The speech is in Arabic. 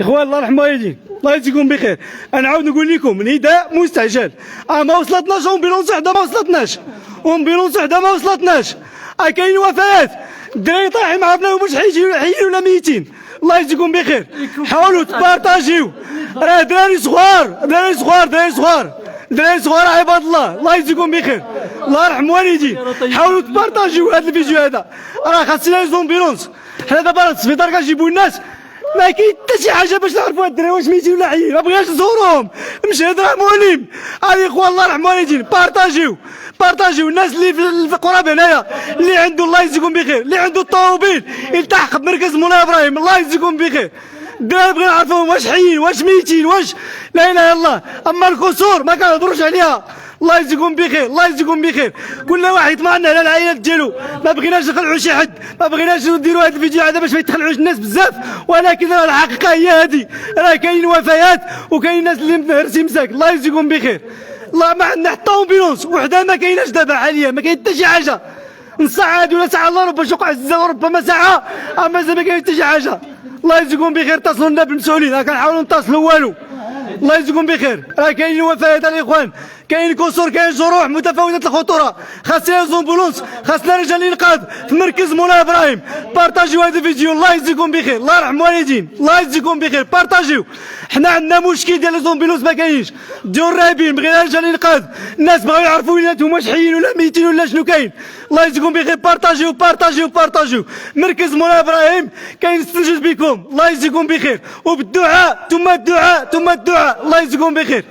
اخوان الله يرحم والديك الله يجزيكم بخير. انا عاود نقول لكم نداء مستعجل. ما وصلتناش امبيلونس وحده ما وصلتناش. امبيلونس وحده ما وصلتناش. كاين وفيات الدراري طايحين مع بناهم واش حيين ولا ميتين. الله يجزيكم بخير. حاولوا تبارطاجيو راه دراري صغار دراري صغار دراري صغار دراري صغار عباد الله. الله يجزيكم بخير. الله يرحم والديك. حاولوا تبارطاجيو هذا الفيديو هذا. راه خاصنا لي زومبيلونس. حنا دابا السبيطار كنجيبوا الناس ما كاين حتى شي حاجه باش نعرفوا هاد الدراري واش ميتين ولا حيين. ما بغيناش نزورهم مشهد راه مؤلم. هذه اخوان الله يرحم والدين بارطاجيو الناس اللي في القراب هنايا اللي عنده الله يجزيكم بخير اللي عنده الطوموبيل يلتحق بمركز مولاي ابراهيم الله يجزيكم بخير. الدراري بغينا نعرفوهم واش حيين واش ميتين واش لا اله الا الله. اما الكسور ما كنهضروش عليها. الله يجزيكم بخير الله يجزيكم بخير. كل واحد يطمئن على العائلات ديالو. ما بغيناش نخلعوا شي حد ما بغيناش نديروا هذا الفيديو هذا باش ما يتخلعوش الناس بزاف. ولكن راه الحقيقه هي هذه. راه كاين وفيات وكاين ناس اللي مهرسين مساك. الله يجزيكم بخير. الله ما عندنا حتى امبيلونس وحده ما كايناش دابا حاليا ما كاين حتى شي حاجه. نص ساعه هذه ولا ساعه الله ربما شوق عزه وربما ساعه اما زعما ما كاين حتى شي حاجه. الله يجزيكم بخير. اتصلوا لنا بالمسؤولين كنحاولوا نتصلوا والو. الله يجزيكم بخير. راه كاين وفيات الاخوان كاين كسور كاين جروح متفاوته الخطوره. خاصنا زومبولونس خاصنا رجال الانقاذ في مركز مولاي ابراهيم. بارطاجيو هذا الفيديو الله يجزيكم بخير. الله يرحم والدين الله يجزيكم بخير. بارطاجيو. حنا عندنا مشكل ديال زومبولونس ما كاينش. ديال الراهبين بغينا رجال الانقاذ الناس بغاو يعرفوا وليداتهم واش حيين ولا ميتين ولا شنو كاين. الله يجزيكم بخير. بارطاجيو مركز مولاي ابراهيم كيستنجد بكم. الله يجزيكم بخير وبالدعاء ثم الدعاء ثم الدعاء. الله يجزيكم بخير.